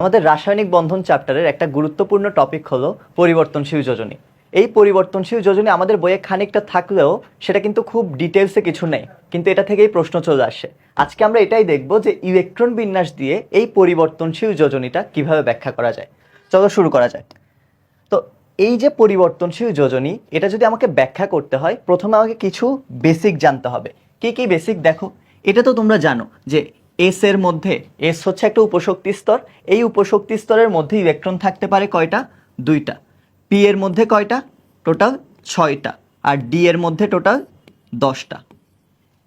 আমাদের রাসায়নিক বন্ধন চ্যাপ্টারের একটা গুরুত্বপূর্ণ টপিক হলো পরিবর্তনশীল যোজনী। এই পরিবর্তনশীল যোজনী আমাদের বইয়ে খানিকটা থাকলেও সেটা কিন্তু খুব ডিটেলসে কিছু নেই, কিন্তু এটা থেকেই প্রশ্ন চলে আসে। আজকে আমরা এটাই দেখব যে ইলেকট্রন বিন্যাস দিয়ে এই পরিবর্তনশীল যোজনীটা কিভাবে ব্যাখ্যা করা যায়। চলো শুরু করা যায়। তো এই যে পরিবর্তনশীল যোজনী, এটা যদি আমাকে ব্যাখ্যা করতে হয় প্রথমে আমাকে কিছু বেসিক জানতে হবে। কি কি বেসিক? দেখো, এটা তো তোমরা জানো যে এস এর মধ্যে, এস হচ্ছে একটা উপশক্তি স্তর, এই উপশক্তি স্তরের মধ্যে ইলেকট্রন থাকতে পারে কয়টা? দুইটা। পি এর মধ্যে কয়টা? টোটাল 6টা। আর ডি এর মধ্যে টোটাল 10টা,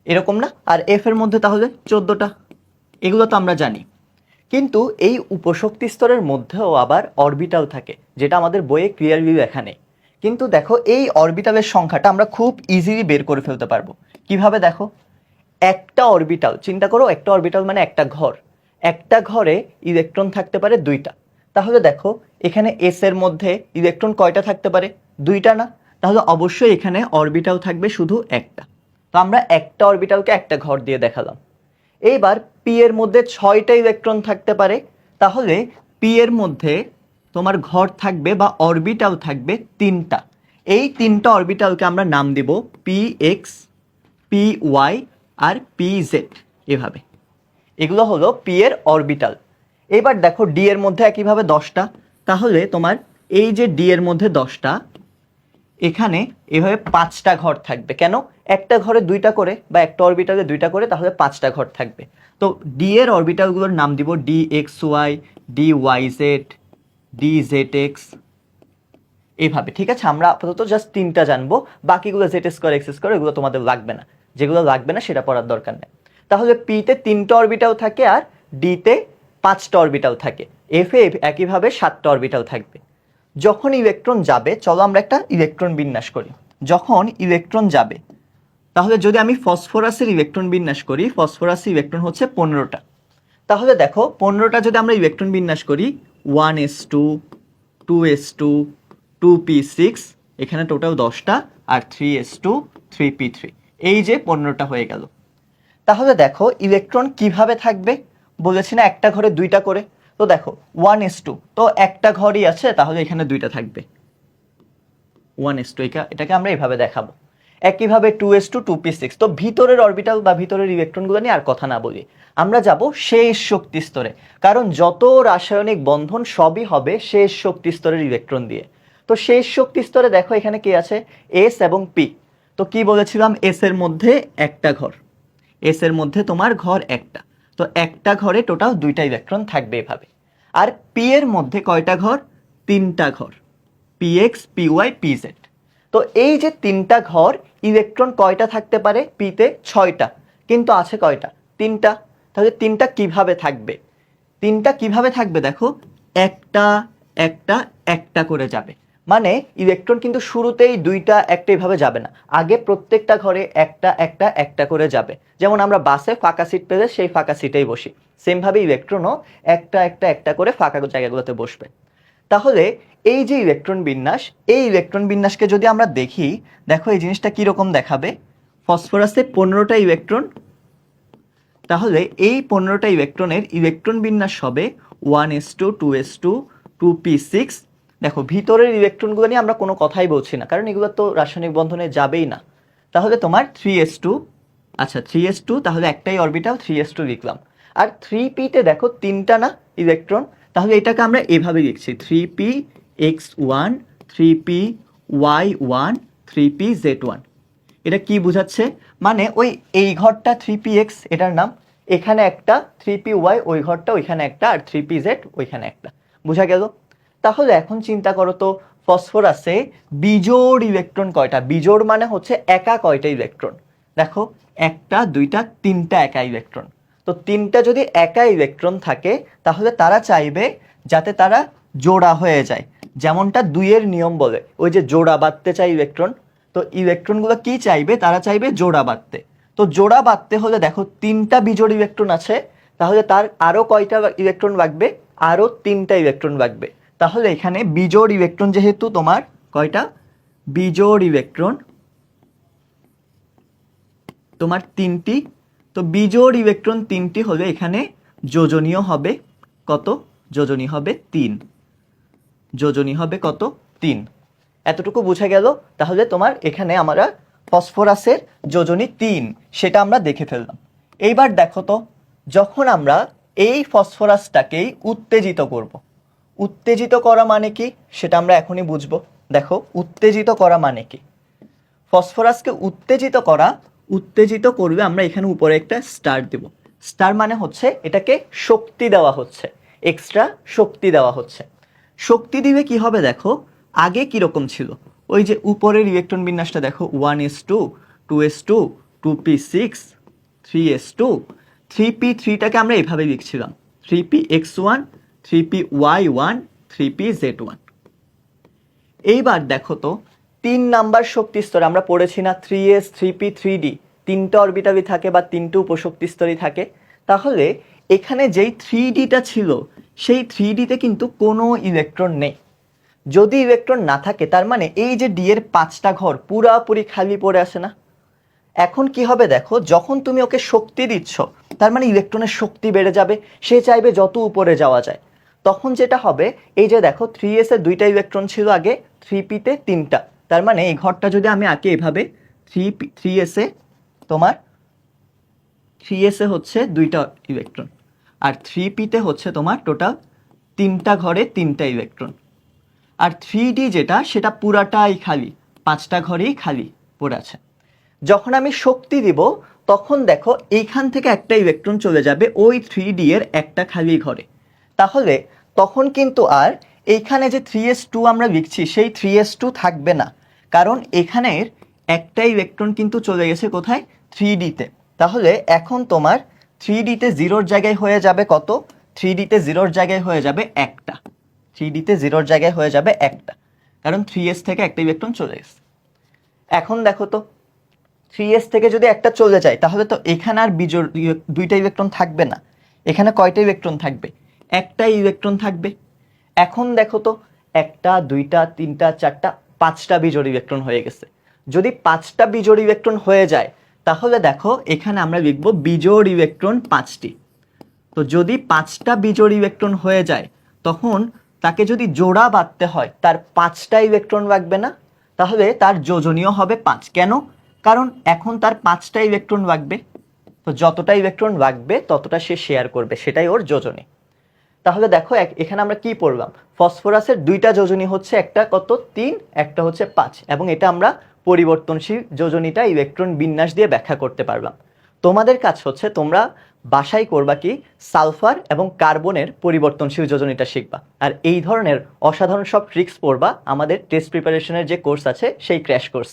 এরকম না? আর এফ এর মধ্যে তাহলে 14টা। এগুলো তো আমরা জানি। কিন্তু এই উপশক্তি স্তরের মধ্যেও আবার অরবিটাল থাকে, যেটা আমাদের বইয়ে ক্লিয়ারলি লেখা নেই। কিন্তু দেখো, এই অরবিটালের সংখ্যাটা আমরা খুব ইজিলি বের করে ফেলতে পারবো। কিভাবে? দেখো, একটা অরবিটাল, চিন্তা করো, একটা অরবিটাল মানে একটা ঘর। একটা ঘরে ইলেকট্রন থাকতে পারে দুইটা। তাহলে দেখো, এখানে এস এর মধ্যে ইলেকট্রন কয়টা থাকতে পারে? দুইটা না? তাহলে অবশ্যই এখানে অরবিটাল থাকবে শুধু একটা। তো আমরা একটা অরবিটালকে একটা ঘর দিয়ে দেখালাম। এইবার পি এর মধ্যে 6টা ইলেকট্রন থাকতে পারে, তাহলে পি এর মধ্যে তোমার ঘর থাকবে বা অরবিটাল থাকবে 3টা। এই 3টা অরবিটালকে আমরা নাম দিব পি এক্স, পি ওয়াই আর পি জেড। এভাবে এগুলো হলো পি এর অরবিটাল। এবার দেখো, ডি এর মধ্যে একইভাবে 10টা। তাহলে তোমার এই যে ডি এর মধ্যে 10টা, এখানে এভাবে 5টা ঘর থাকবে। কেন? একটা ঘরে দুইটা করে বা একটা অরবিটালে দুইটা করে, তাহলে 5টা ঘর থাকবে। তো ডি এর অরবিটালগুলোর নাম দিব D X Y, D Y Z, D Z X, এইভাবে। ঠিক আছে, আমরা আপাতত জাস্ট 3টা জানবো, বাকিগুলো জেড স্কোয়ার এক্স স্কোয়ার এগুলো তোমাদের লাগবে না। যেগুলো লাগবে না সেটা পড়ার দরকার নেই। তাহলে পিতে 3টা অরবিটাল থাকে আর ডিতে 5টা অরবিটাল থাকে, এফ এ একইভাবে 7টা অরবিটাল থাকবে। যখন ইলেকট্রন যাবে, চলো আমরা একটা ইলেকট্রন বিন্যাস করি। যখন ইলেকট্রন যাবে, তাহলে যদি আমি ফসফরাসের ইলেকট্রন বিন্যাস করি, ফসফরাসের ইলেকট্রন হচ্ছে 15টা। তাহলে দেখো, 15টা যদি আমরা ইলেকট্রন বিন্যাস করি, 1s2, 2s2, 2p6, এখানে টোটাল 10টা, আর 3s2, 3p3, এই যে 15টা হয়ে গেল। তাহলে দেখো, ইলেকট্রন কিভাবে থাকবে? বলেছি না একটা ঘরে দুইটা করে। তো দেখো, 1s2 তো একটা ঘরই আছে, তাহলে এখানে দুইটা থাকবে। 1s2, এটাকে আমরা এভাবে দেখাবো। একইভাবে 2s2, 2p6, তো ভিতরের অরবিটাল বা ভিতরের ইলেকট্রনগুলো নিয়ে আর কথা না বলি, আমরা যাব শেষ শক্তি স্তরে। কারণ যত রাসায়নিক বন্ধন সবই হবে শেষ শক্তি স্তরের ইলেকট্রন দিয়ে। তো শেষ শক্তি স্তরে দেখো, এখানে কি আছে? এস এবং পি। তো কি বলেছিলাম? এস এর মধ্যে একটা ঘর, এস এর মধ্যে তোমার ঘর একটা। তো একটা ঘরে টোটাল 2টা ইলেকট্রন থাকবে এভাবে। আর পি এর মধ্যে কয়টা ঘর? 3টা ঘর, P X, P Y, P Z. তো এই যে 3টা ঘর, ইলেকট্রন কয়টা থাকতে পারে? পিতে 6টা, কিন্তু আছে কয়টা? 3টা। তাহলে 3টা কিভাবে থাকবে? 3টা কিভাবে থাকবে? দেখো, একটা একটা একটা করে যাবে। মানে ইলেকট্রন কিন্তু শুরুতেই 2টা একটা এভাবে যাবে না, আগে প্রত্যেকটা ঘরে একটা একটা একটা করে যাবে। যেমন আমরা বাসে ফাঁকা সিট পেলে সেই ফাঁকা সিটেই বসি, সেমভাবে ইলেকট্রনও একটা একটা একটা করে ফাঁকা জায়গাগুলোতে বসবে। তাহলে এই যে ইলেকট্রন বিন্যাস, এই ইলেকট্রন বিন্যাসকে যদি আমরা দেখি, দেখো এই জিনিসটা কিরকম দেখাবে। ফসফরাসে 15টা ইলেকট্রন, তাহলে এই 15টা ইলেকট্রনের ইলেকট্রন বিন্যাস হবে 1s2, 2s2, 2p6। দেখো, ভিতরের ইলেকট্রনগুলো নিয়ে আমরা কোনো কথাই বলছি না, কারণ এগুলো তো রাসায়নিক বন্ধনে যাবেই না। তাহলে তোমার 3s2, আচ্ছা 3s2, তাহলে একটাই অরবিটাল 3s2 লিখলাম। আর 3p-তে দেখো 3টা না ইলেকট্রন, তাহলে এটাকে আমরা এভাবে লিখছি 3px1, 3py1, 3pz1। এটা কি বোঝাচ্ছে? মানে ওই এই ঘরটা 3px এটার নাম, এখানে একটা 3py, ওই ঘরটা ওইখানে একটা, আর 3pz ওইখানে একটা। বোঝা গেল? তাহলে এখন চিন্তা করো তো, ফসফরাসে বিজোড় ইলেকট্রন কয়টা? বিজোড় মানে হচ্ছে একা কয়টা ইলেকট্রন? দেখো, একটা, দুইটা, 3টা একা ইলেকট্রন। তো 3টা যদি একা ইলেকট্রন থাকে, তাহলে তারা চাইবে যাতে তারা জোড়া হয়ে যায়, যেমনটা 2-এর নিয়ম বলে, ওই যে জোড়া বাঁধতে চাই ইলেকট্রন। তো ইলেকট্রনগুলো কি চাইবে? তারা চাইবে জোড়া বাঁধতে। তো জোড়া বাঁধতে হলে দেখো 3টা বিজোড় ইলেকট্রন আছে, তাহলে তার আরো কয়টা ইলেকট্রন লাগবে? আরো 3টা ইলেকট্রন লাগবে। তাহলে এখানে বিজোড় ইলেকট্রন যেহেতু তোমার কয়টা? বিজোড় ইলেকট্রন তোমার 3টি। তো বিজোড় ইলেকট্রন 3টি হলে এখানে যোজনীয় হবে কত? যোজনী হবে 3, যোজনী হবে কত 3। এতটুকু বুঝে গেল। তাহলে তোমার এখানে আমরা ফসফরাসের যোজনী 3 সেটা আমরা দেখে ফেললাম। এইবার দেখো তো, যখন আমরা এই ফসফরাসটাকেই উত্তেজিত করব, উত্তেজিত করা মানে কি সেটা আমরা এখনই বুঝবো। দেখো উত্তেজিত করা মানে কি, ফসফরাসকে উত্তেজিত করবে আমরা এখানে উপরে একটা স্টার দেব। স্টার মানে হচ্ছে এটাকে শক্তি দেওয়া হচ্ছে, এক্সট্রা শক্তি দেওয়া হচ্ছে। শক্তি দিবে কি হবে দেখো, আগে কিরকম ছিল, ওই যে উপরের ইলেকট্রন বিন্যাসটা দেখো 1s2 2s2 2p6 3s2 3p3টাকে আমরা এভাবে লিখছিলাম 3px1 3py1 3pz1। এইবার দেখো তো 3 নাম্বার শক্তি স্তরে আমরা পড়েছি না 3s 3p 3d, 3টা অরবিটালি থাকে বা 3টে উপশক্তি স্তরই থাকে। তাহলে এখানে যেই 3dটা ছিল সেই 3dতে কিন্তু কোনো ইলেকট্রন নেই। যদি ইলেকট্রন না থাকে তার মানে এই যে ডি এর 5টা ঘর পুরাপুরি খালি পড়ে আসে না। এখন কি হবে দেখো, যখন তুমি ওকে শক্তি দিচ্ছ তার মানে ইলেকট্রনের শক্তি বেড়ে যাবে, সে চাইবে যত উপরে যাওয়া যায়। তখন যেটা হবে, এই যে দেখো 3s এ 2টা ইলেকট্রন ছিল আগে, 3p তে 3টা, তার মানে এই ঘরটা যদি আমি আঁকি এভাবে 3s এ তোমার 3s এ হচ্ছে 2টা ইলেকট্রন আর 3p তে হচ্ছে তোমার টোটাল 3টা ঘরে 3টা ইলেকট্রন। আর 3d যেটা সেটা পুরাটাই খালি, 5টা ঘরেই খালি পড়ে আছে। যখন আমি শক্তি দিব তখন দেখো এইখান থেকে একটা ইলেকট্রন চলে যাবে ওই 3d এর একটা খালি ঘরে। তাহলে তখন কিন্তু আর এইখানে যে 3s2 আমরা লিখছি সেই 3s2 থাকবে না, কারণ এখানের একটা ইলেকট্রন কিন্তু চলে গেছে কোথায় 3d তে। তাহলে এখন তোমার 3d তে 0-র জায়গায় হয়ে যাবে কত, 3d তে 0-র জায়গায় হয়ে যাবে একটা, 3d তে 0-র জায়গায় হয়ে যাবে একটা, কারণ 3s থেকে একটা ইলেকট্রন চলে গেছে। এখন দেখো তো 3s থেকে যদি একটা চলে যায় তাহলে তো এখানে আর বিজোড় 2টা ইলেকট্রন থাকবে না, এখানে কয়টা ইলেকট্রন থাকবে, একটা ইলেকট্রন থাকবে। এখন দেখো তো 1টা 2টা 3টা 4টা 5টা বিজোড় ইলেকট্রন হয়ে গেছে। যদি 5টা বিজোড় ইলেকট্রন হয়ে যায় তাহলে দেখো এখানে আমরা লিখব বিজোড় ইলেকট্রন 5টি। তো যদি 5টা বিজোড় ইলেকট্রন হয়ে যায় তখন তাকে যদি জোড়া বাঁধতে হয় তার 5টা ইলেকট্রন লাগবে না, তাহলে তার যোজনীয় হবে 5। কেন, কারণ এখন তার 5টা ইলেকট্রন লাগবে, তো যতটা ইলেকট্রন লাগবে ততটা সে শেয়ার করবে, সেটাই ওর যোজনী। তাহলে দেখো এখানে আমরা কি পড়লাম, ফসফরাসের 2টা যোজনী হচ্ছে, একটা কত 3, একটা হচ্ছে 5, এবং এটা আমরা পরিবর্তনশীল যোজনীটা ইলেকট্রন বিন্যাস দিয়ে ব্যাখ্যা করতে পারলাম। তোমাদের কাজ হচ্ছে তোমরা বাসায় করবা কি সালফার এবং কার্বনের পরিবর্তনশীল যোজনীটা শিখবা, আর এই ধরনের অসাধারণ সব ট্রিক্স পড়বা আমাদের টেস্ট প্রিপারেশনের যে কোর্স আছে সেই ক্র্যাশ কোর্স।